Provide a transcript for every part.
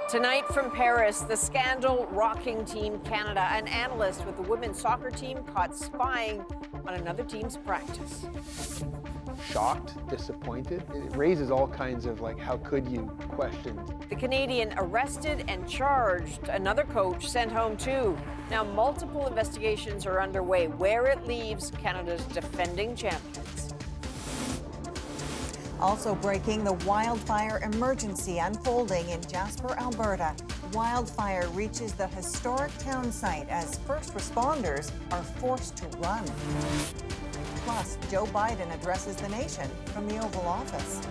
Tonight from Paris, the scandal rocking Team Canada. An analyst with the women's soccer team caught spying on another team's practice. Shocked, disappointed. It raises all kinds of how could you questions. The Canadian arrested and charged. Another coach sent home too. Now multiple investigations are underway. Where it leaves Canada's defending champions. Also breaking, the wildfire emergency unfolding in Jasper, Alberta. Wildfire reaches the historic town site as first responders are forced to run. Plus, Joe Biden addresses the nation from the Oval Office.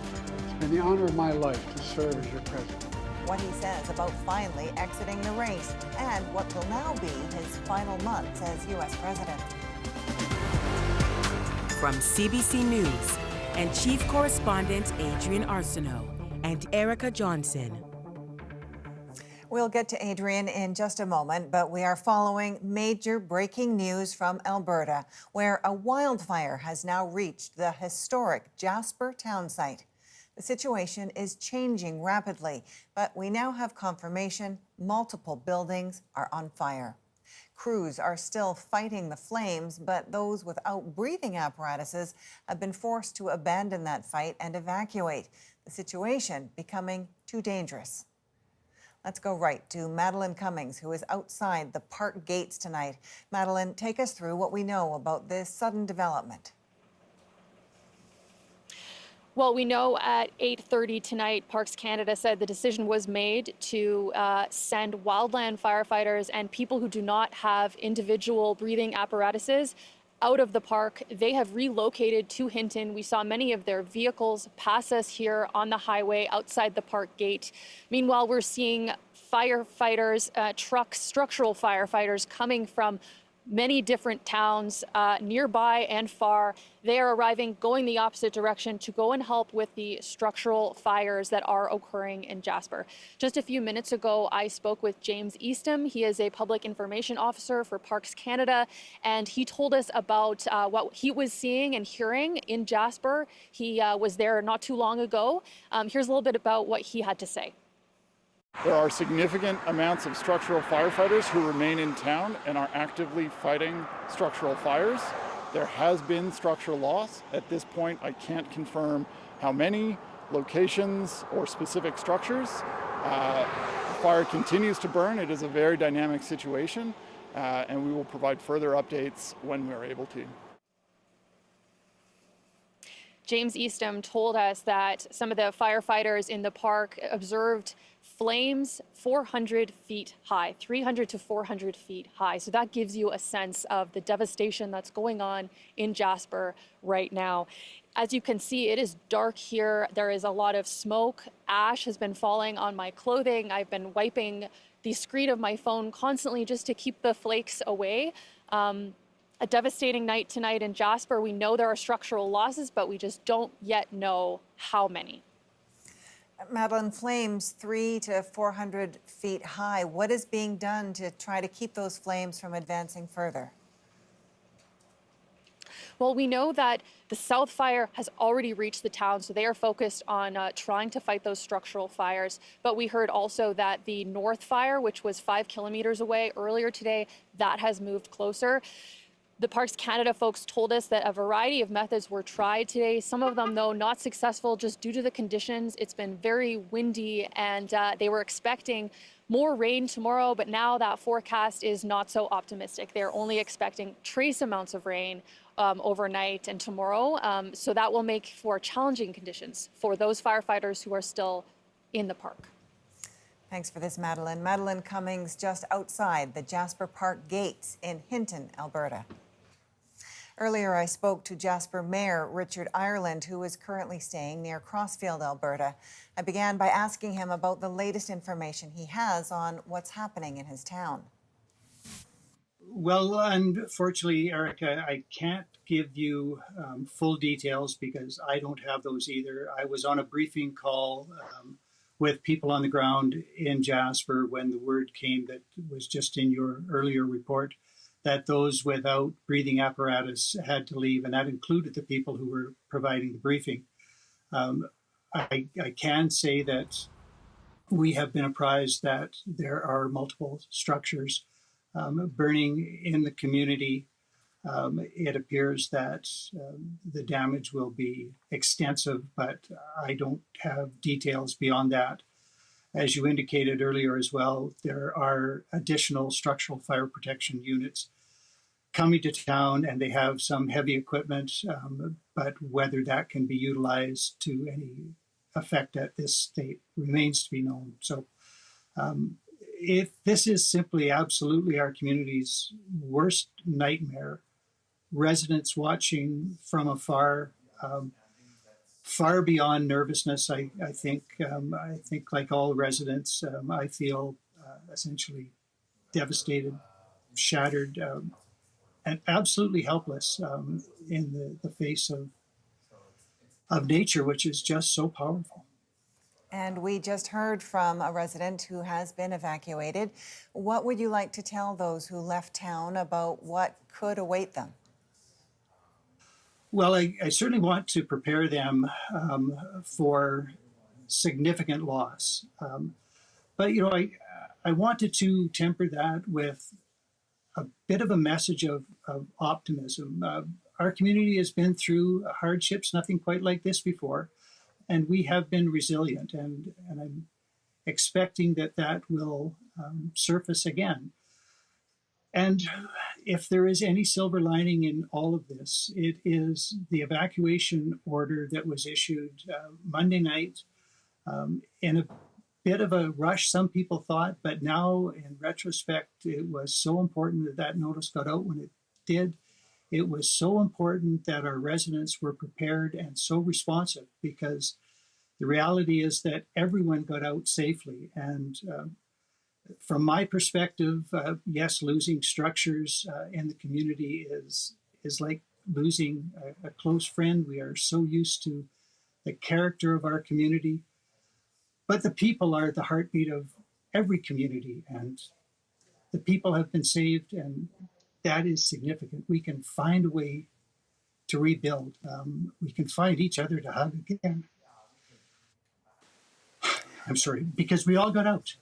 It's been the honor of my life to serve as your president. What he says about finally exiting the race and what will now be his final months as U.S. president. From CBC News and Chief Correspondent Adrian Arsenault and Erica Johnson. We'll get to Adrian in just a moment, but we are following major breaking news from Alberta, where a wildfire has now reached the historic Jasper town site. The situation is changing rapidly, but we now have confirmation multiple buildings are on fire. Crews are still fighting the flames, but those without breathing apparatuses have been forced to abandon that fight and evacuate. The situation becoming too dangerous. Let's go right to Madeline Cummings, who is outside the park gates tonight. Madeline, take us through what we know about this sudden development. Well, we know at 8:30 tonight, Parks Canada said the decision was made to send wildland firefighters and people who do not have individual breathing apparatuses out of the park. They have relocated to Hinton. We saw many of their vehicles pass us here on the highway outside the park gate. Meanwhile, we're seeing firefighters, trucks, structural firefighters coming from many different towns nearby and far. They are arriving, going the opposite direction to go and help with the structural fires that are occurring in Jasper. Just a few minutes ago, I spoke with James Eastham. He is a public information officer for Parks Canada, and he told us about what he was seeing and hearing in Jasper. He was there not too long ago. Here's a little bit about what he had to say. There are significant amounts of structural firefighters who remain in town and are actively fighting structural fires. There has been structural loss. At this point, I can't confirm how many locations or specific structures. The fire continues to burn. It is a very dynamic situation, and we will provide further updates when we're able to. James Eastham told us that some of the firefighters in the park observed flames 400 feet high, 300 to 400 feet high. So that gives you a sense of the devastation that's going on in Jasper right now. As you can see, it is dark here. There is a lot of smoke. Ash has been falling on my clothing. I've been wiping the screen of my phone constantly just to keep the flakes away. A devastating night tonight in Jasper. We know there are structural losses, but we just don't yet know how many. Madeline, flames 300 to 400 feet high. What is being done to try to keep those flames from advancing further? Well, we know that the South Fire has already reached the town, so they are focused on trying to fight those structural fires. But we heard also that the North Fire, which was 5 kilometers away earlier today, that has moved closer. The Parks Canada folks told us that a variety of methods were tried today. Some of them, though, not successful just due to the conditions. It's been very windy, and they were expecting more rain tomorrow, but now that forecast is not so optimistic. They're only expecting trace amounts of rain overnight and tomorrow. So that will make for challenging conditions for those firefighters who are still in the park. Thanks for this, Madeline. Madeline Cummings just outside the Jasper Park gates in Hinton, Alberta. Earlier, I spoke to Jasper Mayor Richard Ireland, who is currently staying near Crossfield, Alberta. I began by asking him about the latest information he has on what's happening in his town. Well, unfortunately, Erica, I can't give you full details because I don't have those either. I was on a briefing call with people on the ground in Jasper when the word came that was just in your earlier report, that those without breathing apparatus had to leave, and that included the people who were providing the briefing. I can say that we have been apprised that there are multiple structures burning in the community. It appears that the damage will be extensive, but I don't have details beyond that. As you indicated earlier as well, there are additional structural fire protection units coming to town, and they have some heavy equipment, but whether that can be utilized to any effect at this state remains to be known. So if this is simply absolutely our community's worst nightmare, residents watching from afar, far beyond nervousness, I think like all residents, I feel essentially devastated, shattered, and absolutely helpless in the face of nature, which is just so powerful. And we just heard from a resident who has been evacuated. What would you like to tell those who left town about what could await them? Well, I certainly want to prepare them for significant loss. But, you know, I wanted to temper that with a bit of a message of optimism. Our community has been through hardships, nothing quite like this before, and we have been resilient, and I'm expecting that will surface again. And if there is any silver lining in all of this, it is the evacuation order that was issued Monday night in a bit of a rush, some people thought, but now in retrospect, it was so important that that notice got out when it did. It was so important that our residents were prepared and so responsive, because the reality is that everyone got out safely. And from my perspective, yes, losing structures in the community is like losing a close friend. We are so used to the character of our community, but the people are the heartbeat of every community, and the people have been saved, and that is significant. We can find a way to rebuild. We can find each other to hug again. I'm sorry, because we all got out.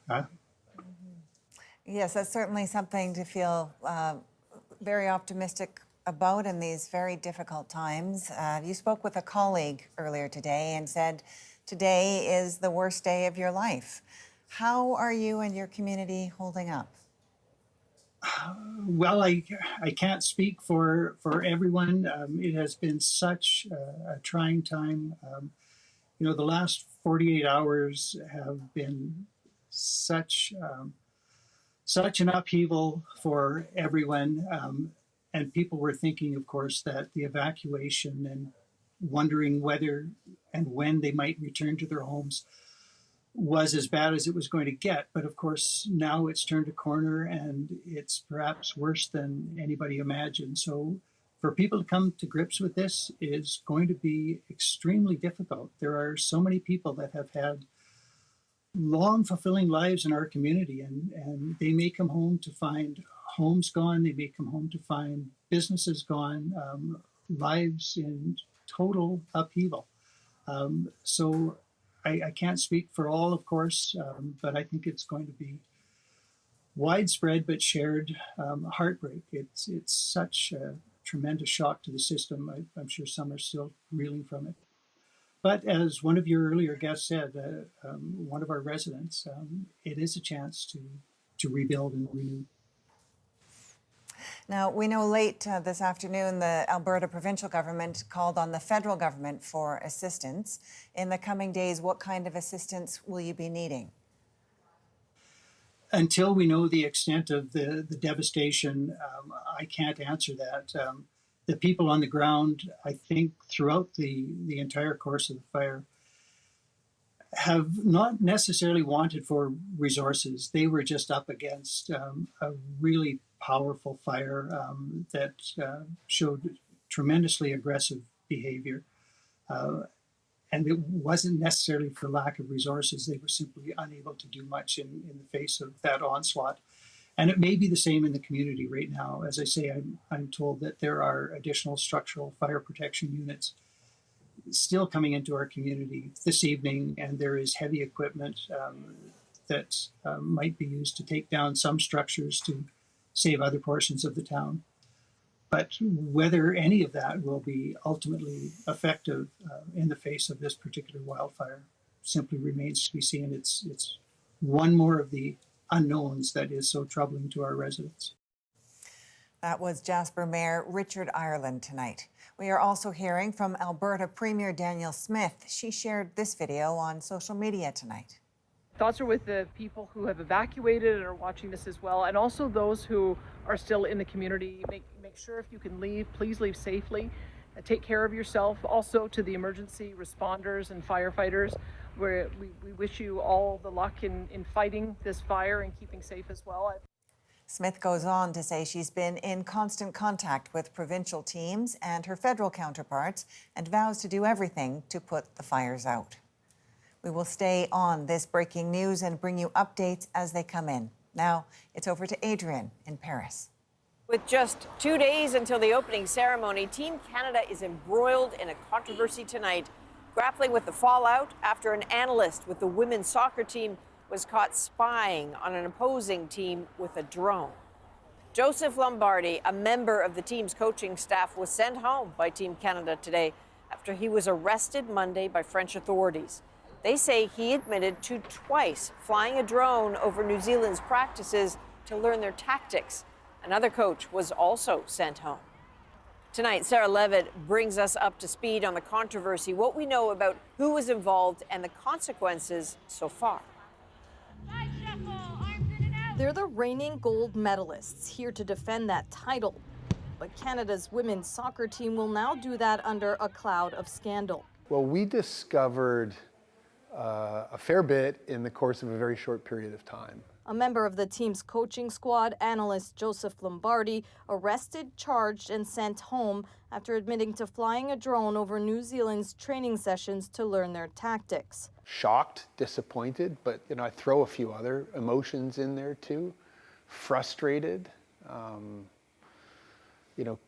Yes, that's certainly something to feel very optimistic about in these very difficult times. You spoke with a colleague earlier today and said, today is the worst day of your life. How are you and your community holding up? Well, I can't speak for everyone. It has been such a trying time. You know, the last 48 hours have been such an upheaval for everyone. And people were thinking, of course, that the evacuation and wondering whether and when they might return to their homes was as bad as it was going to get. But of course, now it's turned a corner, and it's perhaps worse than anybody imagined. So for people to come to grips with this is going to be extremely difficult. There are so many people that have had long, fulfilling lives in our community, and they may come home to find homes gone. They may come home to find businesses gone, lives in total upheaval. So I can't speak for all, of course, but I think it's going to be widespread but shared heartbreak. It's such a tremendous shock to the system. I'm sure some are still reeling from it. But as one of your earlier guests said, one of our residents, it is a chance to rebuild and renew. Now, we know late this afternoon, the Alberta provincial government called on the federal government for assistance. In the coming days, what kind of assistance will you be needing? Until we know the extent of the devastation, I can't answer that. The people on the ground, I think, throughout the entire course of the fire, have not necessarily wanted for resources. They were just up against a really powerful fire that showed tremendously aggressive behavior. And it wasn't necessarily for lack of resources. They were simply unable to do much in the face of that onslaught. And it may be the same in the community right now. As I say, I'm told that there are additional structural fire protection units still coming into our community this evening, and there is heavy equipment that might be used to take down some structures to save other portions of the town. But whether any of that will be ultimately effective in the face of this particular wildfire simply remains to be seen. It's one more of the unknowns that is so troubling to our residents. That was Jasper Mayor Richard Ireland tonight. We are also hearing from Alberta Premier Danielle Smith. She shared this video on social media tonight. Thoughts are with the people who have evacuated and are watching this as well, and also those who are still in the community. Make sure if you can leave, please leave safely. Take care of yourself. Also to the emergency responders and firefighters, where we wish you all the luck in fighting this fire and keeping safe as well. Smith goes on to say she's been in constant contact with provincial teams and her federal counterparts and vows to do everything to put the fires out. We will stay on this breaking news and bring you updates as they come in. Now it's over to Adrian in Paris. With just 2 days until the opening ceremony, Team Canada is embroiled in a controversy tonight, grappling with the fallout after an analyst with the women's soccer team was caught spying on an opposing team with a drone. Joseph Lombardi, a member of the team's coaching staff, was sent home by Team Canada today after he was arrested Monday by French authorities. They say he admitted to twice flying a drone over New Zealand's practices to learn their tactics. Another coach was also sent home. Tonight, Sarah Levitt brings us up to speed on the controversy, what we know about who was involved, and the consequences so far. They're the reigning gold medalists, here to defend that title. But Canada's women's soccer team will now do that under a cloud of scandal. Well, we discovered a fair bit in the course of a very short period of time. A member of the team's coaching squad, analyst Joseph Lombardi, arrested, charged, and sent home after admitting to flying a drone over New Zealand's training sessions to learn their tactics. Shocked, disappointed, but I throw a few other emotions in there too. Frustrated,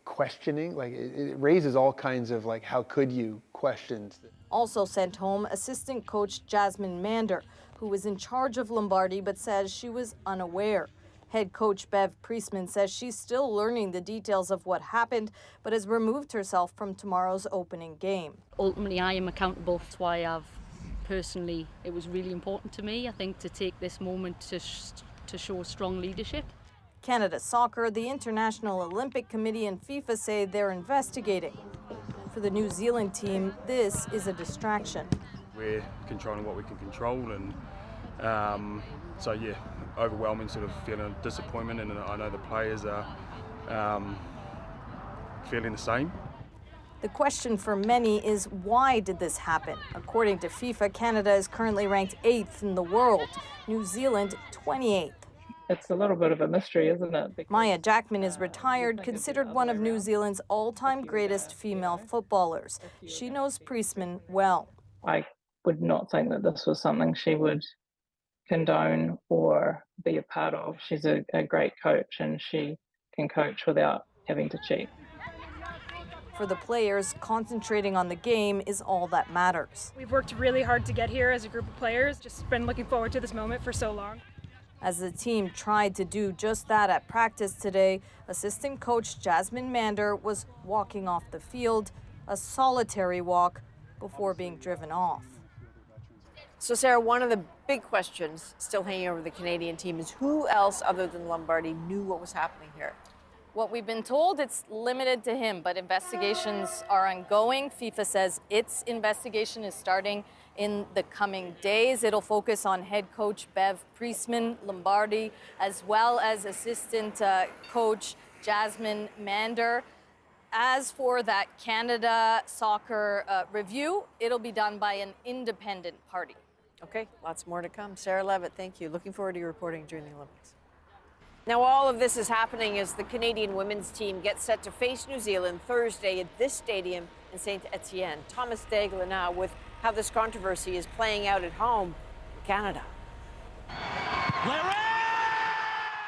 questioning. It raises all kinds of how could you questions. Also sent home, assistant coach Jasmine Mander, who was in charge of Lombardi but says she was unaware. Head coach Bev Priestman says she's still learning the details of what happened, but has removed herself from tomorrow's opening game. Ultimately, I am accountable. That's why it was really important to me, I think, to take this moment to show strong leadership. Canada Soccer, the International Olympic Committee, and FIFA say they're investigating. For the New Zealand team, this is a distraction. We're controlling what we can control, and overwhelming sort of feeling of disappointment, and I know the players are feeling the same. The question for many is, why did this happen? According to FIFA, Canada is currently ranked 8th in the world, New Zealand 28th. It's a little bit of a mystery, isn't it? Because, Maya Jackman is retired, considered one of New Zealand's all-time greatest female footballers. She knows Priestman well. I would not think that this was something she would condone or be a part of. She's a great coach, and she can coach without having to cheat. For the players, concentrating on the game is all that matters. We've worked really hard to get here as a group of players. Just been looking forward to this moment for so long. As the team tried to do just that at practice today, assistant coach Jasmine Mander was walking off the field, a solitary walk, before being driven off. So, Sarah, one of the big questions still hanging over the Canadian team is who else other than Lombardi knew what was happening here? What we've been told, it's limited to him, but investigations are ongoing. FIFA says its investigation is starting in the coming days. It'll focus on head coach Bev Priestman, Lombardi, as well as assistant coach Jasmine Mander. As for that Canada Soccer review, it'll be done by an independent party. Okay, lots more to come. Sarah Levitt, thank you. Looking forward to your reporting during the Olympics. Now, all of this is happening as the Canadian women's team gets set to face New Zealand Thursday at this stadium in St. Etienne. Thomas Daigle now with how this controversy is playing out at home in Canada.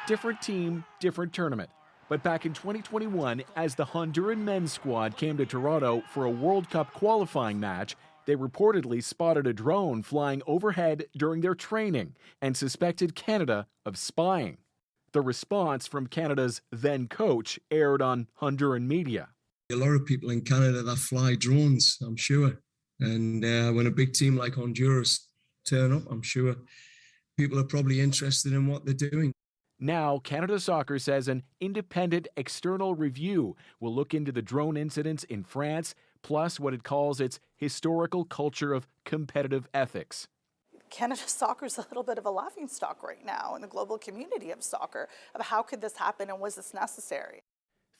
Different team, different tournament. But back in 2021, as the Honduran men's squad came to Toronto for a World Cup qualifying match, They reportedly spotted a drone flying overhead during their training and suspected Canada of spying. The response from Canada's then coach aired on Honduran media. A lot of people in Canada that fly drones, I'm sure. And when a big team like Honduras turn up, I'm sure people are probably interested in what they're doing. Now, Canada Soccer says an independent external review will look into the drone incidents in France, plus what it calls its historical culture of competitive ethics. Canada Soccer is a little bit of a laughingstock right now in the global community of soccer of how could this happen and was this necessary?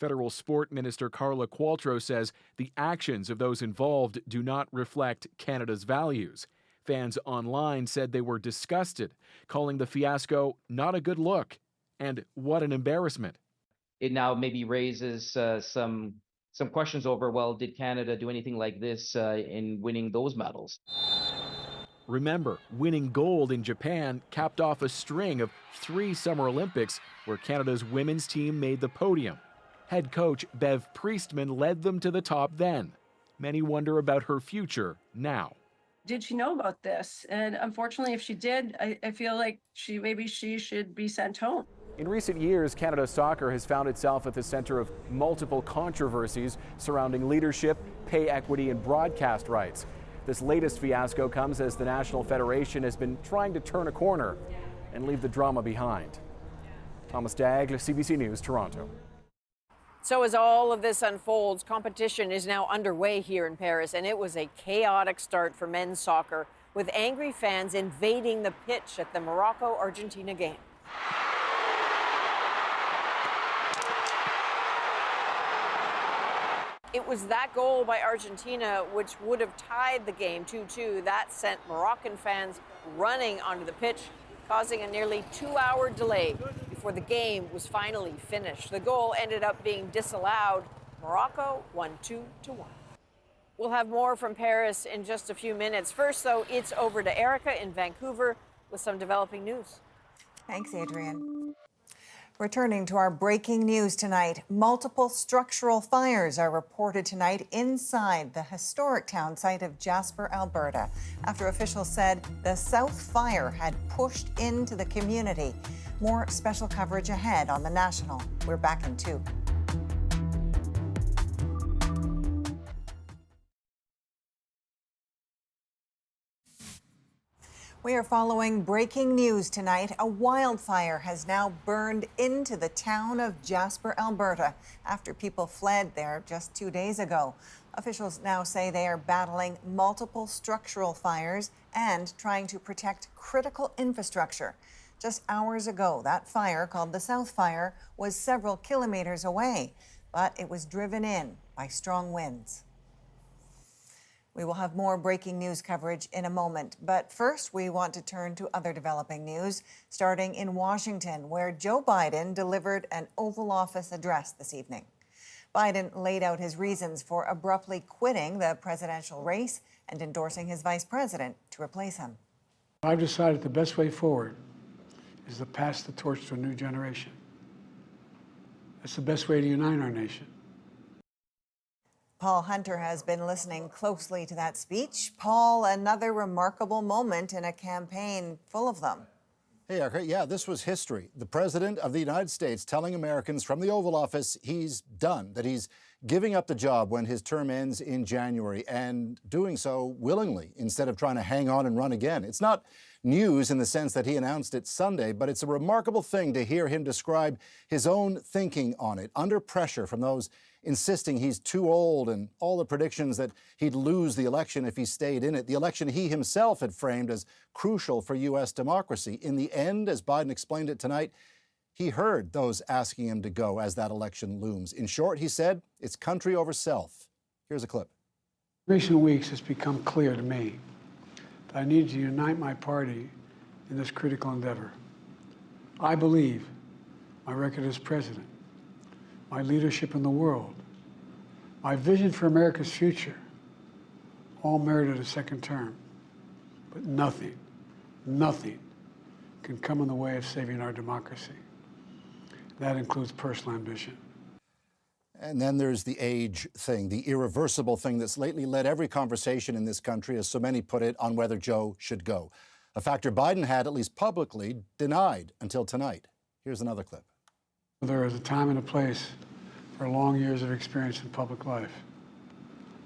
Federal Sport Minister Carla Qualtrough says the actions of those involved do not reflect Canada's values. Fans online said they were disgusted, calling the fiasco not a good look. And what an embarrassment. It now maybe raises some questions over, well, did Canada do anything like this in winning those medals? Remember, winning gold in Japan capped off a string of 3 Summer Olympics where Canada's women's team made the podium. Head coach Bev Priestman led them to the top then. Many wonder about her future now. Did she know about this? And unfortunately, if she did, I feel like maybe she should be sent home. In recent years, Canada Soccer has found itself at the center of multiple controversies surrounding leadership, pay equity, and broadcast rights. This latest fiasco comes as the National Federation has been trying to turn a corner and leave the drama behind. Thomas Daigle, CBC News, Toronto. So as all of this unfolds, competition is now underway here in Paris, and it was a chaotic start for men's soccer, with angry fans invading the pitch at the Morocco-Argentina game. It was that goal by Argentina which would have tied the game 2-2. That sent Moroccan fans running onto the pitch, causing a nearly 2-hour delay before the game was finally finished. The goal ended up being disallowed. Morocco won 2-1. We'll have more from Paris in just a few minutes. First, though, it's over to Erica in Vancouver with some developing news. Thanks, Adrian. Returning to our breaking news tonight, multiple structural fires are reported tonight inside the historic town site of Jasper, Alberta, after officials said the South Fire had pushed into the community. More special coverage ahead on The National. We're back in 2. We are following breaking news tonight. A wildfire has now burned into the town of Jasper, Alberta, after people fled there just 2 days ago. Officials now say they are battling multiple structural fires and trying to protect critical infrastructure. Just hours ago, that fire, called the South Fire, was several kilometers away, but it was driven in by strong winds. We will have more breaking news coverage in a moment. But first, we want to turn to other developing news, starting in Washington, where Joe Biden delivered an Oval Office address this evening. Biden laid out his reasons for abruptly quitting the presidential race and endorsing his vice president to replace him. I've decided the best way forward is to pass the torch to a new generation. That's the best way to unite our nation. Paul Hunter has been listening closely to that speech. Paul, another remarkable moment in a campaign full of them. Hey, Erica, yeah, this was history. The President of the United States telling Americans from the Oval Office he's done, that he's giving up the job when his term ends in January, and doing so willingly instead of trying to hang on and run again. It's not news in the sense that he announced it Sunday, but it's a remarkable thing to hear him describe his own thinking on it, under pressure from those insisting he's too old and all the predictions that he'd lose the election if he stayed in it, the election he himself had framed as crucial for U.S. democracy. In the end, as Biden explained it tonight, he heard those asking him to go as that election looms. In short, he said, it's country over self. Here's a clip. In recent weeks, it's become clear to me that I need to unite my party in this critical endeavor. I believe my record as president, my leadership in the world, my vision for America's future, all merited a second term. But nothing can come in the way of saving our democracy. That includes personal ambition. And then there's the age thing, the irreversible thing that's lately led every conversation in this country, as so many put it, on whether Joe should go. A factor Biden had, at least publicly, denied until tonight. Here's another clip. There is a time and a place for long years of experience in public life.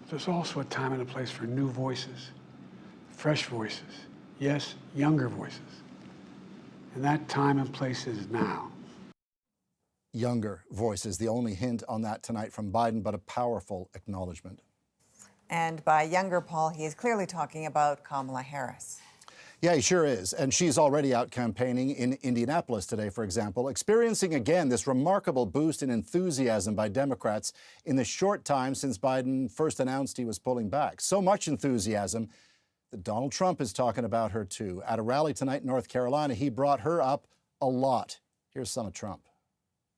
There's also a time and a place for new voices, fresh voices, yes, younger voices. And that time and place is now. Younger voices, the only hint on that tonight from Biden, but a powerful acknowledgement. And by younger, Paul, he is clearly talking about Kamala Harris. Yeah, he sure is. And she's already out campaigning in Indianapolis today, for example, experiencing again this remarkable boost in enthusiasm by Democrats in the short time since Biden first announced he was pulling back. So much enthusiasm that Donald Trump is talking about her too. At a rally tonight in North Carolina, he brought her up a lot. Here's some of Trump.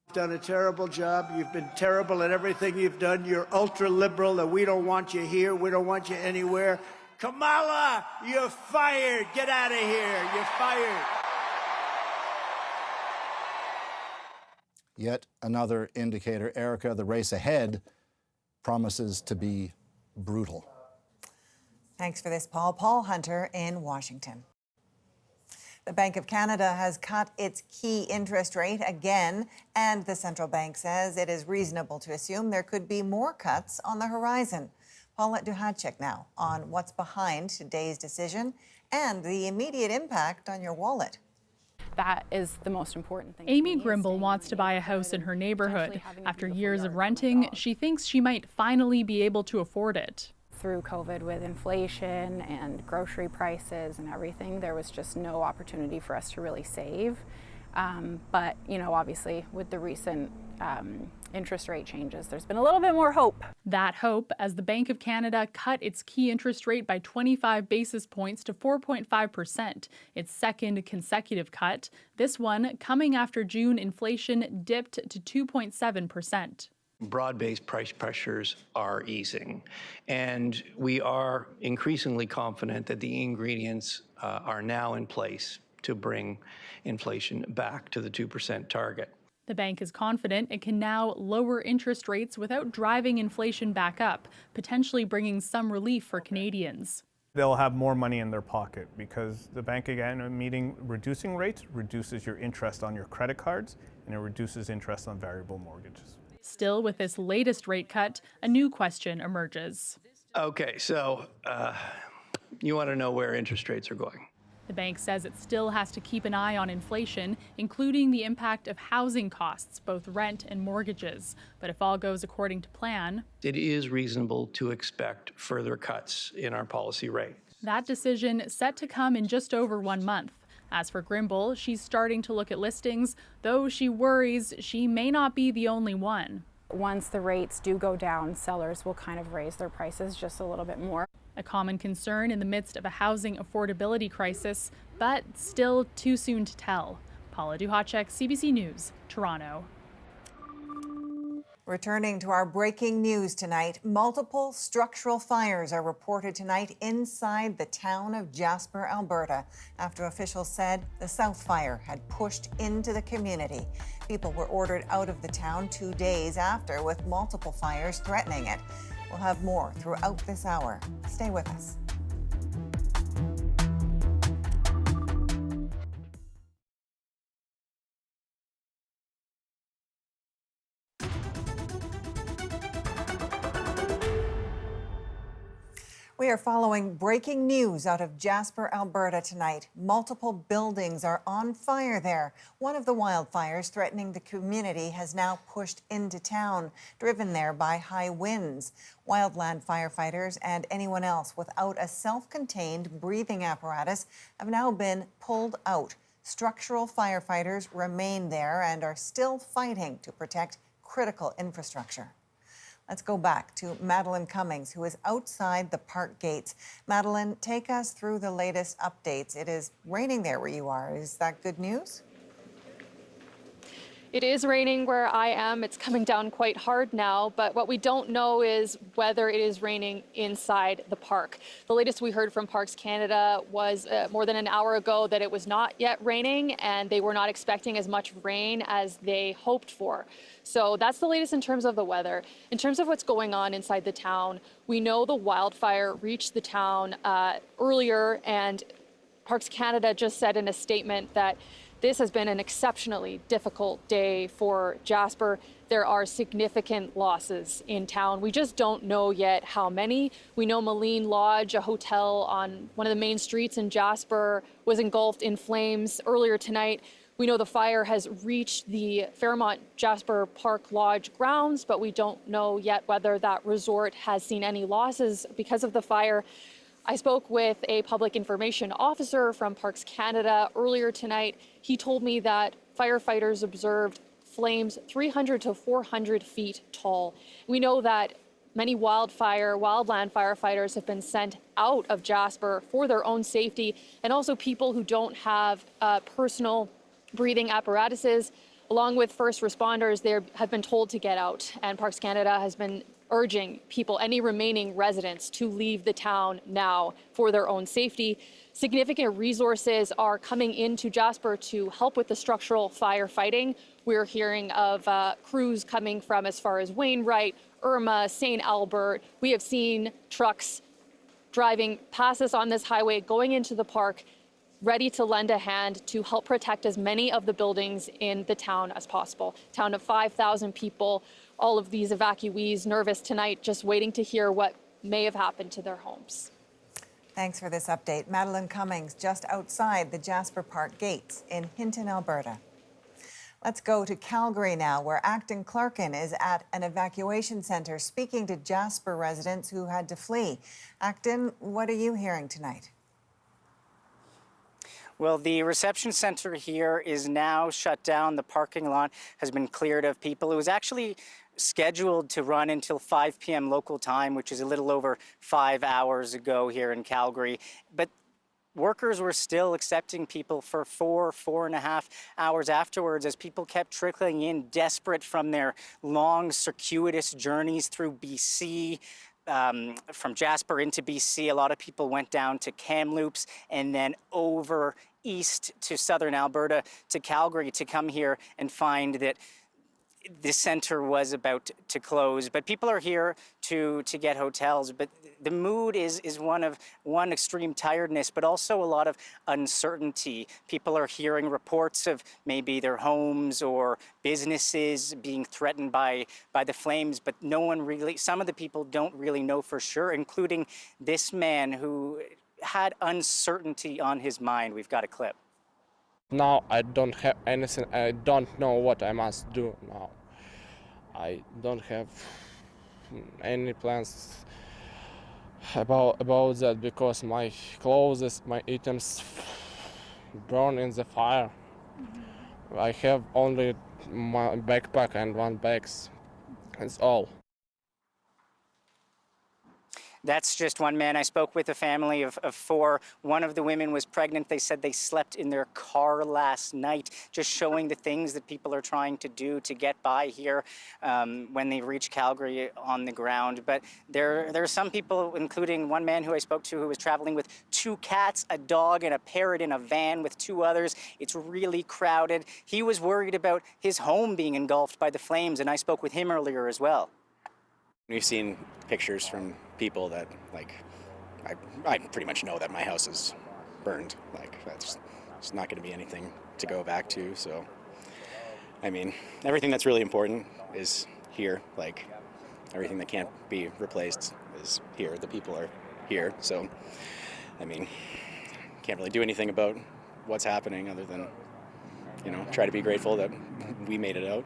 You've done a terrible job. You've been terrible at everything you've done. You're ultra-liberal, and we don't want you here. We don't want you anywhere. Kamala, you're fired. Get out of here. You're fired. Yet another indicator, Erica, the race ahead promises to be brutal. Thanks for this, Paul. Paul Hunter in Washington. The Bank of Canada has cut its key interest rate again, and the central bank says it is reasonable to assume there could be more cuts on the horizon. Paulette Duhacek now on what's behind today's decision and the immediate impact on your wallet. That is the most important thing. Amy Grimble wants to buy a house in her neighborhood. After years of renting, she thinks she might finally be able to afford it. Through COVID, with inflation and grocery prices and everything, there was just no opportunity for us to really save. But, you know, obviously with the recent interest rate changes, there's been a little bit more hope. That hope as the Bank of Canada cut its key interest rate by 25 basis points to 4.5%, its second consecutive cut, this one coming after June inflation dipped to 2.7%. Broad-based price pressures are easing, and we are increasingly confident that the ingredients are now in place to bring inflation back to the 2% target. The bank is confident it can now lower interest rates without driving inflation back up, potentially bringing some relief for Canadians. They'll have more money in their pocket because the bank, again, reducing rates reduces your interest on your credit cards and it reduces interest on variable mortgages. Still, with this latest rate cut, a new question emerges. Okay, so you want to know where interest rates are going. The bank says it still has to keep an eye on inflation, including the impact of housing costs, both rent and mortgages. But if all goes according to plan, it is reasonable to expect further cuts in our policy rate. That decision set to come in just over 1 month. As for Grimble, she's starting to look at listings, though she worries she may not be the only one. Once the rates do go down, sellers will kind of raise their prices just a little bit more. A common concern in the midst of a housing affordability crisis, but still too soon to tell. Paula Duhacek, CBC News, Toronto. Returning to our breaking news tonight, multiple structural fires are reported tonight inside the town of Jasper, Alberta, after officials said the South Fire had pushed into the community. People were ordered out of the town 2 days after, with multiple fires threatening it. We'll have more throughout this hour. Stay with us. We are following breaking news out of Jasper, Alberta tonight. Multiple buildings are on fire there. One of the wildfires threatening the community has now pushed into town, driven there by high winds. Wildland firefighters and anyone else without a self-contained breathing apparatus have now been pulled out. Structural firefighters remain there and are still fighting to protect critical infrastructure. Let's go back to Madeline Cummings, who is outside the park gates. Madeline, take us through the latest updates. It is raining there where you are. Is that good news? It is raining where I am. It's coming down quite hard now, but what we don't know is whether it is raining inside the park. The latest we heard from Parks Canada was more than an hour ago that it was not yet raining and they were not expecting as much rain as they hoped for. So that's the latest in terms of the weather. In terms of what's going on inside the town, we know the wildfire reached the town earlier, and Parks Canada just said in a statement that this has been an exceptionally difficult day for Jasper. There are significant losses in town. We just don't know yet how many. We know Moline Lodge, a hotel on one of the main streets in Jasper, was engulfed in flames earlier tonight. We know the fire has reached the Fairmont Jasper Park Lodge grounds, but we don't know yet whether that resort has seen any losses because of the fire. I spoke with a public information officer from Parks Canada earlier tonight. He told me that firefighters observed flames 300 to 400 feet tall. We know that many wildland firefighters have been sent out of Jasper for their own safety, and also people who don't have personal breathing apparatuses, along with first responders, they have been told to get out. And Parks Canada has been urging people, any remaining residents, to leave the town now for their own safety. Significant resources are coming into Jasper to help with the structural firefighting. We're hearing of crews coming from as far as Wainwright, Irma, St. Albert. We have seen trucks driving past us on this highway, going into the park, ready to lend a hand to help protect as many of the buildings in the town as possible. Town of 5,000 people, all of these evacuees nervous tonight, just waiting to hear what may have happened to their homes. Thanks for this update. Madeline Cummings, just outside the Jasper Park gates in Hinton, Alberta. Let's go to Calgary now, where Acton Clarkin is at an evacuation center speaking to Jasper residents who had to flee. Acton, what are you hearing tonight? Well, the reception center here is now shut down. The parking lot has been cleared of people. It was actually scheduled to run until 5 p.m. local time, which is a little over 5 hours ago here in Calgary. But workers were still accepting people for 4.5 hours afterwards as people kept trickling in, desperate from their long, circuitous journeys through BC. From Jasper into BC, a lot of people went down to Kamloops and then over east to southern Alberta to Calgary to come here and find that this center was about to close. But people are here to get hotels. But the mood is one extreme tiredness, but also a lot of uncertainty. People are hearing reports of maybe their homes or businesses being threatened by the flames, but no one really, some of the people don't really know for sure, including this man who had uncertainty on his mind. We've got a clip. Now I don't have anything. I don't know what I must do now. I don't have any plans about that because my clothes, my items burn in the fire. I have only my backpack and one bag. That's all. That's just one man. I spoke with a family of 4. One of the women was pregnant. They said they slept in their car last night, just showing the things that people are trying to do to get by here when they reach Calgary on the ground. But there are some people, including one man who I spoke to who was traveling with 2 cats, a dog, and a parrot in a van with 2 others. It's really crowded. He was worried about his home being engulfed by the flames, and I spoke with him earlier as well. We've seen pictures from people that, like, I pretty much know that my house is burned. Like, that's it's not going to be anything to go back to. So, I mean, everything that's really important is here. Like, everything that can't be replaced is here. The people are here. So, I mean, can't really do anything about what's happening other than, you know, try to be grateful that we made it out.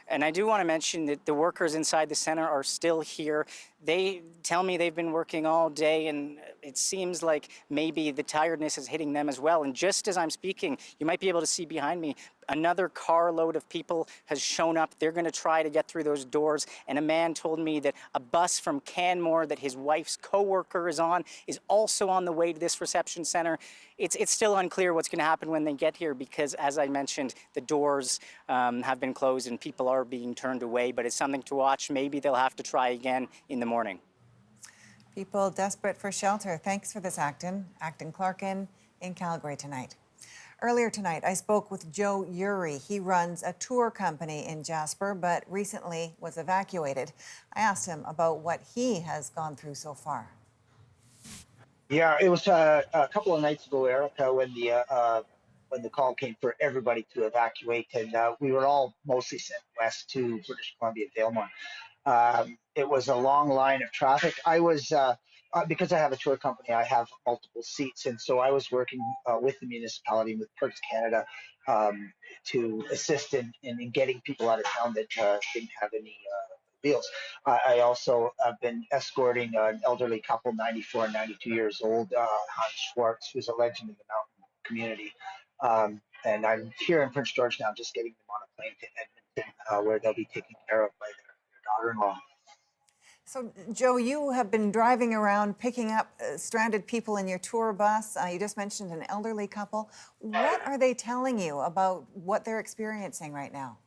And I do want to mention that the workers inside the center are still here. They tell me they've been working all day, and it seems like maybe the tiredness is hitting them as well. And just as I'm speaking, you might be able to see behind me, another carload of people has shown up. They're going to try to get through those doors. And a man told me that a bus from Canmore that his wife's coworker is on is also on the way to this reception center. It's still unclear what's going to happen when they get here because, as I mentioned, the doors have been closed and people are being turned away. But it's something to watch. Maybe they'll have to try again in the morning. People desperate for shelter. Thanks for this, Acton. Acton Clarkin in Calgary tonight. Earlier tonight, I spoke with Joe Uri. He runs a tour company in Jasper, but recently was evacuated. I asked him about what he has gone through so far. Yeah, it was a couple of nights ago, Erica, when the call came for everybody to evacuate, and we were all mostly sent west to British Columbia, Valemount. It was a long line of traffic. I was, because I have a tour company, I have multiple seats. And so I was working with the municipality, with Parks Canada, to assist in getting people out of town that didn't have any wheels. I also have been escorting an elderly couple, 94 and 92 years old, Hans Schwartz, who's a legend in the mountain community. And I'm here in Prince George now, just getting them on a plane to Edmonton, where they'll be taken care of by their daughter-in-law. So, Joe, you have been driving around picking up stranded people in your tour bus. You just mentioned an elderly couple. What are they telling you about what they're experiencing right now?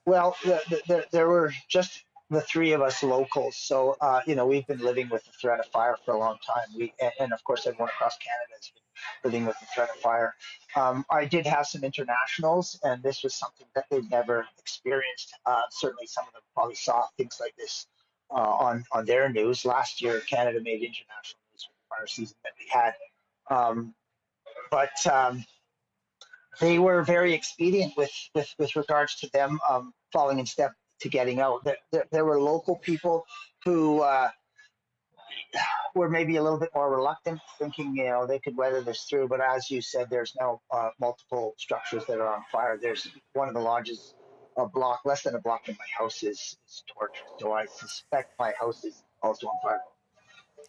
Well, there were just the three of us locals. So, we've been living with the threat of fire for a long time. And of course, everyone across Canada has been living with the threat of fire. I did have some internationals, and this was something that they've never experienced. Certainly, some of them probably saw things like this on their news. Last year, Canada made international news for the fire season that we had. But they were very expedient with regards to them falling in step to getting out. There were local people who were maybe a little bit more reluctant, thinking they could weather this through. But as you said, there's now multiple structures that are on fire. There's one of the lodges, less than a block from my house is torched. So I suspect my house is also on fire.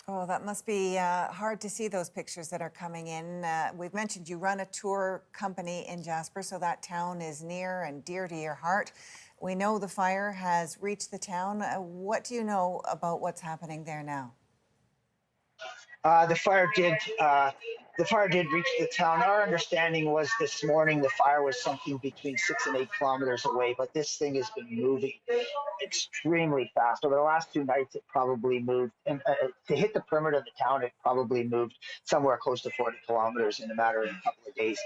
Oh, that must be hard to see those pictures that are coming in. We've mentioned you run a tour company in Jasper, so that town is near and dear to your heart. We know the fire has reached the town. What do you know about what's happening there now? The fire did reach the town. Our understanding was this morning the fire was something between 6 and 8 kilometers away, but this thing has been moving extremely fast. Over the last 2 nights, it probably moved, and to hit the perimeter of the town, it probably moved somewhere close to 40 kilometers in a matter of a couple of days.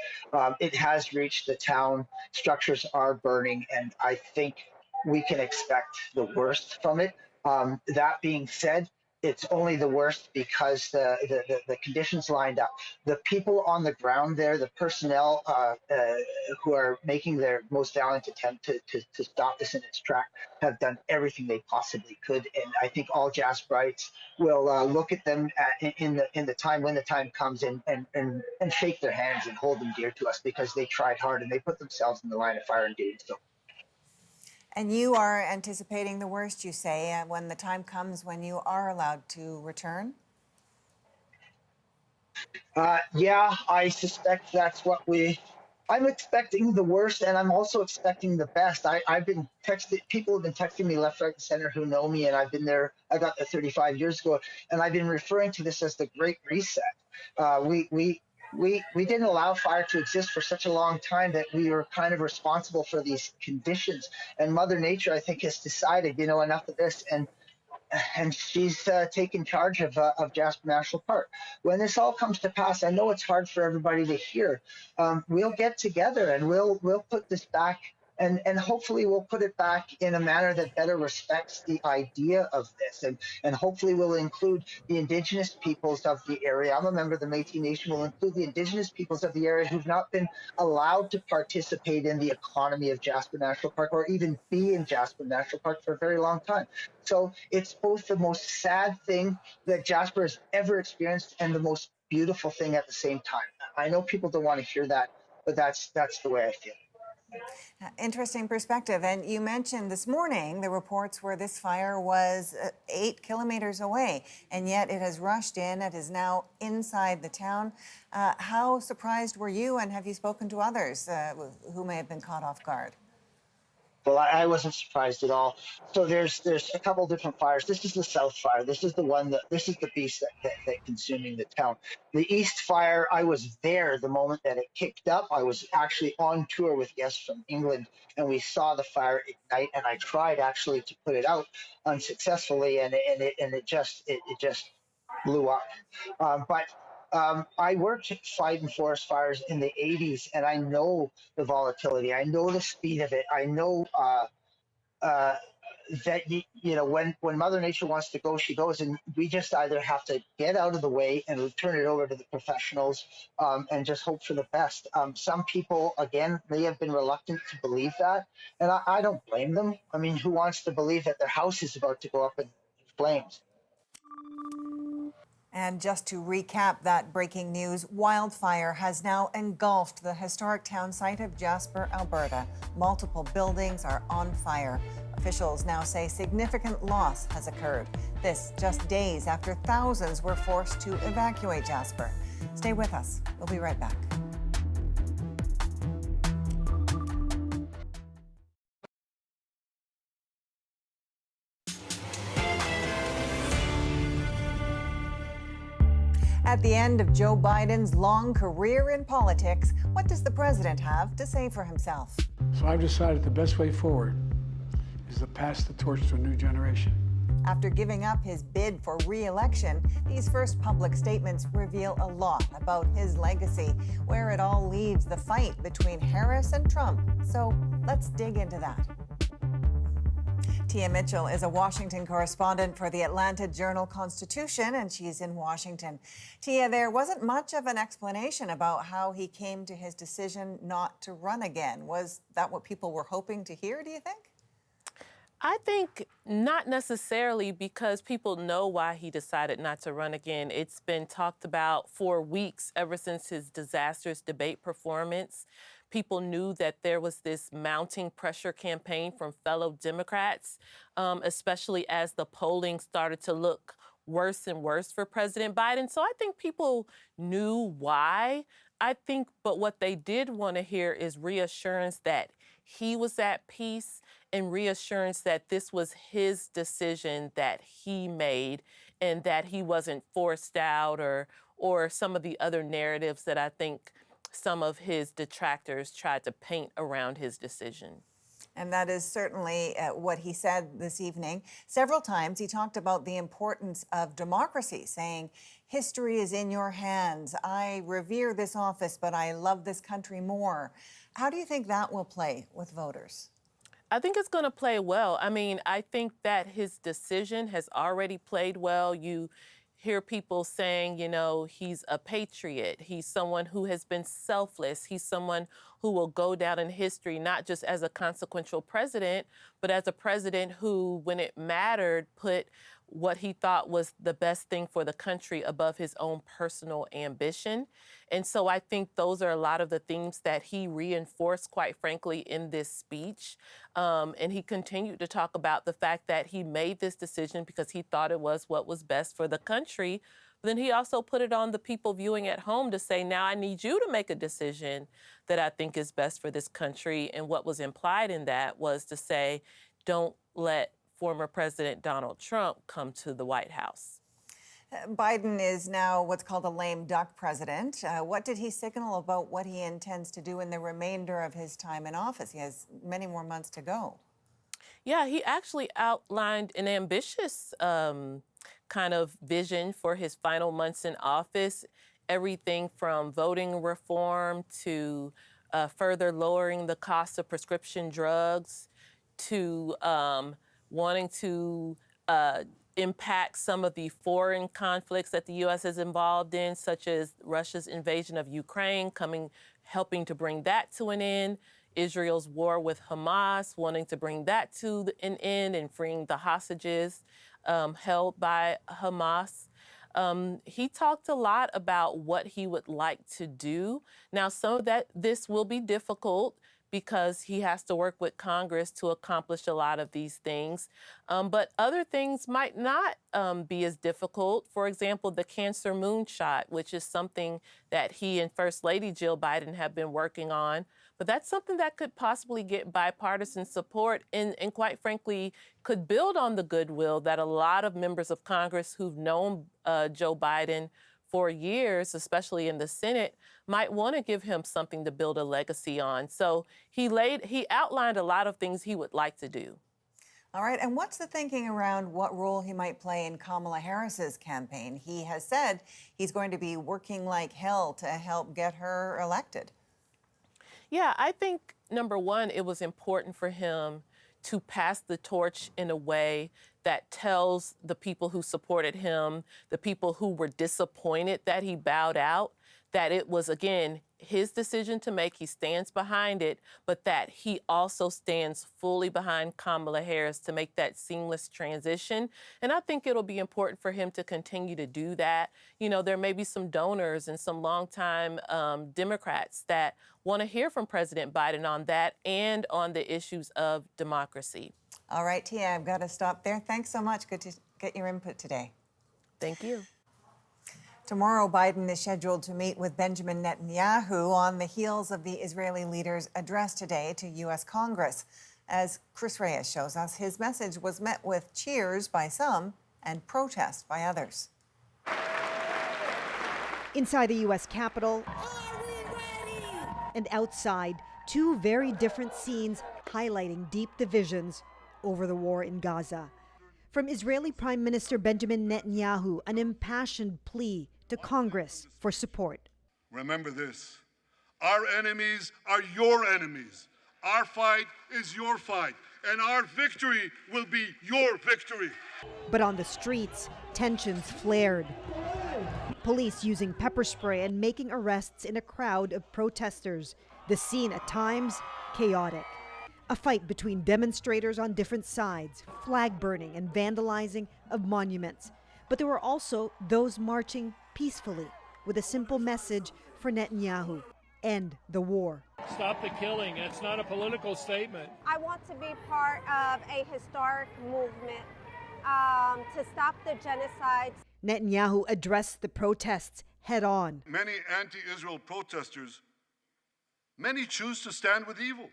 It has reached the town. Structures are burning, and I think we can expect the worst from it. That being said, it's only the worst because the conditions lined up. The people on the ground there, the personnel who are making their most valiant attempt to stop this in its track, have done everything they possibly could. And I think all Jasperites will look at them in the time when the time comes and shake their hands and hold them dear to us, because they tried hard and they put themselves in the line of fire in doing so. And you are anticipating the worst, you say, when the time comes when you are allowed to return? Yeah, I suspect that's what I'm expecting the worst, and I'm also expecting the best. I've been texting, people have been texting me left, right, and center who know me, and I've been there. I got there 35 years ago, and I've been referring to this as the Great Reset. We didn't allow fire to exist for such a long time that we were kind of responsible for these conditions. And Mother Nature, I think, has decided, enough of this, and she's taken charge of Jasper National Park. When this all comes to pass, I know it's hard for everybody to hear. We'll get together and we'll put this back. And hopefully we'll put it back in a manner that better respects the idea of this. And hopefully we'll include the Indigenous peoples of the area. I'm a member of the Métis Nation. We'll include the Indigenous peoples of the area who've not been allowed to participate in the economy of Jasper National Park or even be in Jasper National Park for a very long time. So it's both the most sad thing that Jasper has ever experienced and the most beautiful thing at the same time. I know people don't want to hear that, but that's the way I feel. Interesting perspective. And you mentioned this morning the reports where this fire was 8 kilometers away, and yet it has rushed in. It is now inside the town. How surprised were you, and have you spoken to others who may have been caught off guard? Well, I wasn't surprised at all. So there's a couple different fires. This is the South Fire. This is the one this is the beast that consuming the town. The East Fire, I was there the moment that it kicked up. I was actually on tour with guests from England, and we saw the fire ignite. And I tried actually to put it out unsuccessfully, and it just blew up. I worked fighting forest fires in the 80s, and I know the volatility. I know the speed of it. I know that when Mother Nature wants to go, she goes, and we just either have to get out of the way and turn it over to the professionals and just hope for the best. Some people, again, may have been reluctant to believe that, and I don't blame them. I mean, who wants to believe that their house is about to go up in flames? And just to recap that breaking news, wildfire has now engulfed the historic town site of Jasper, Alberta. Multiple buildings are on fire. Officials now say significant loss has occurred. This just days after thousands were forced to evacuate Jasper. Stay with us. We'll be right back. At the end of Joe Biden's long career in politics, what does the president have to say for himself? So I've decided the best way forward is to pass the torch to a new generation. After giving up his bid for re-election, these first public statements reveal a lot about his legacy, where it all leaves the fight between Harris and Trump. So let's dig into that. Tia Mitchell is a Washington correspondent for the Atlanta Journal-Constitution, and she's in Washington. Tia, there wasn't much of an explanation about how he came to his decision not to run again. Was that what people were hoping to hear, do you think? I think not necessarily, because people know why he decided not to run again. It's been talked about for weeks, ever since his disastrous debate performance. People knew that there was this mounting pressure campaign from fellow Democrats, especially as the polling started to look worse and worse for President Biden. So I think people knew why. But what they did want to hear is reassurance that he was at peace, and reassurance that this was his decision that he made, and that he wasn't forced out, or some of the other narratives that I think some of his detractors tried to paint around his decision. And that is certainly what he said this evening. Several times he talked about the importance of democracy, saying, history is in your hands. I revere this office, but I love this country more. How do you think that will play with voters? I think it's going to play well. I mean, I think that his decision has already played well. You hear people saying, he's a patriot. He's someone who has been selfless. He's someone who will go down in history, not just as a consequential president, but as a president who, when it mattered, put what he thought was the best thing for the country above his own personal ambition. And so I think those are a lot of the themes that he reinforced, quite frankly, in this speech. And he continued to talk about the fact that he made this decision because he thought it was what was best for the country. But then he also put it on the people viewing at home to say, now I need you to make a decision that I think is best for this country. And what was implied in that was to say, don't let former President Donald Trump come to the White House. Biden is now what's called a lame duck president. What did he signal about what he intends to do in the remainder of his time in office? He has many more months to go. Yeah, he actually outlined an ambitious kind of vision for his final months in office. Everything from voting reform to further lowering the cost of prescription drugs to wanting to impact some of the foreign conflicts that the U.S. is involved in, such as Russia's invasion of Ukraine, helping to bring that to an end, Israel's war with Hamas, wanting to bring that to an end and freeing the hostages held by Hamas. He talked a lot about what he would like to do. Now, some of this will be difficult because he has to work with Congress to accomplish a lot of these things. But other things might not be as difficult. For example, the cancer moonshot, which is something that he and First Lady Jill Biden have been working on. But that's something that could possibly get bipartisan support and quite frankly, could build on the goodwill that a lot of members of Congress who've known Joe Biden for years, especially in the Senate, might want to give him something to build a legacy on. So he outlined a lot of things he would like to do. All right, and what's the thinking around what role he might play in Kamala Harris's campaign? He has said he's going to be working like hell to help get her elected. Yeah, I think, number one, it was important for him to pass the torch in a way that tells the people who supported him, the people who were disappointed that he bowed out, that it was, again, his decision to make. He stands behind it, but that he also stands fully behind Kamala Harris to make that seamless transition. And I think it'll be important for him to continue to do that. You know, there may be some donors and some longtime Democrats that want to hear from President Biden on that and on the issues of democracy. All right, Tia, I've got to stop there. Thanks so much. Good to get your input today. Thank you. Tomorrow, Biden is scheduled to meet with Benjamin Netanyahu on the heels of the Israeli leader's address today to U.S. Congress. As Chris Reyes shows us, his message was met with cheers by some and protests by others. Inside the U.S. Capitol and outside, two very different scenes highlighting deep divisions over the war in Gaza. From Israeli Prime Minister Benjamin Netanyahu, an impassioned plea to Congress for support. Remember this, our enemies are your enemies. Our fight is your fight, and our victory will be your victory. But on the streets, tensions flared. Police using pepper spray and making arrests in a crowd of protesters. The scene at times chaotic. A fight between demonstrators on different sides, flag burning and vandalizing of monuments. But there were also those marching peacefully with a simple message for Netanyahu: end the war. Stop the killing. It's not a political statement. I want to be part of a historic movement to stop the genocide. Netanyahu addressed the protests head on. Many anti-Israel protesters, many choose to stand with evil.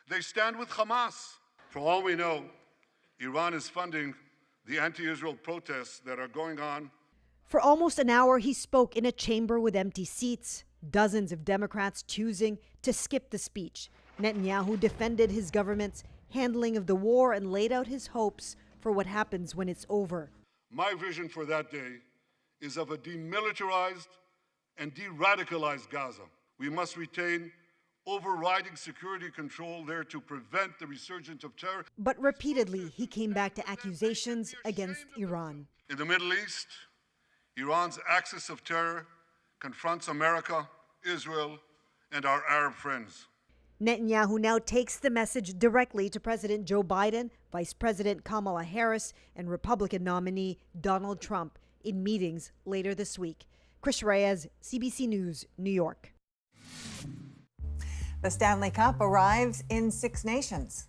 They stand with Hamas. For all we know, Iran is funding the anti-Israel protests that are going on. For almost an hour, he spoke in a chamber with empty seats, dozens of Democrats choosing to skip the speech. Netanyahu defended his government's handling of the war and laid out his hopes for what happens when it's over. My vision for that day is of a demilitarized and de-radicalized Gaza. We must retain overriding security control there to prevent the resurgence of terror. But repeatedly, he came back to accusations against Iran. In the Middle East, Iran's axis of terror confronts America, Israel, and our Arab friends. Netanyahu now takes the message directly to President Joe Biden, Vice President Kamala Harris, and Republican nominee Donald Trump in meetings later this week. Chris Reyes, CBC News, New York. The Stanley Cup arrives in 6 nations.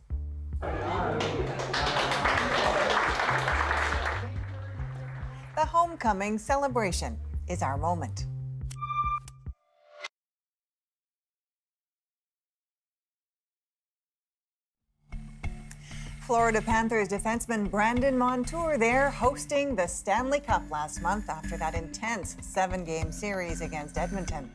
The homecoming celebration is our moment. Florida Panthers defenseman Brandon Montour there hosting the Stanley Cup last month after that intense 7-game series against Edmonton.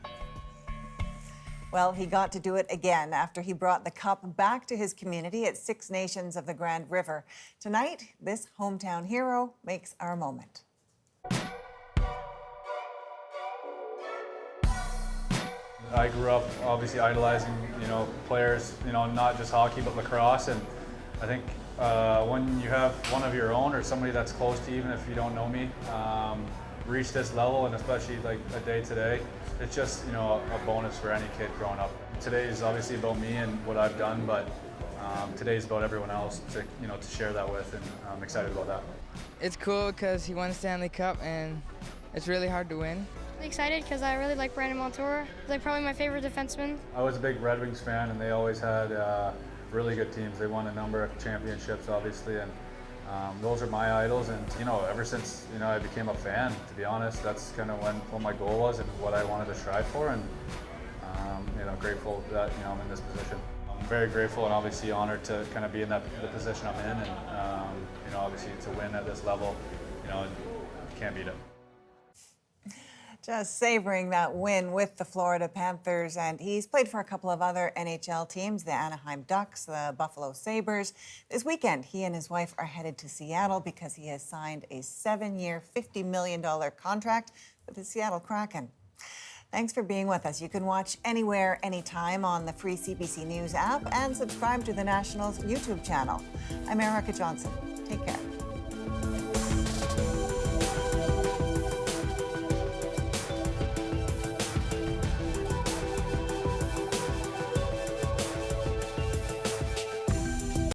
Well, he got to do it again after he brought the cup back to his community at 6 Nations of the Grand River. Tonight, this hometown hero makes our moment. I grew up obviously idolizing, players, not just hockey but lacrosse, and I think when you have one of your own or somebody that's close to you, even if you don't know me, reach this level, and especially like a day today, it's just a bonus for any kid growing up. Today is obviously about me and what I've done, but today is about everyone else to share that with, and I'm excited about that. It's cool because he won the Stanley Cup, and it's really hard to win. Excited because I really like Brandon Montour. He's like probably my favorite defenseman. I was a big Red Wings fan, and they always had really good teams. They won a number of championships, obviously, and those are my idols. And ever since I became a fan, to be honest, that's kind of what my goal was and what I wanted to strive for. And grateful that I'm in this position. I'm very grateful and obviously honored to kind of be in the position I'm in, and obviously to win at this level, can't beat it. Just savoring that win with the Florida Panthers, and he's played for a couple of other NHL teams, the Anaheim Ducks, the Buffalo Sabres. This weekend, he and his wife are headed to Seattle because he has signed a 7-year, $50 million contract with the Seattle Kraken. Thanks for being with us. You can watch anywhere, anytime on the free CBC News app and subscribe to the Nationals YouTube channel. I'm Erica Johnson. Take care.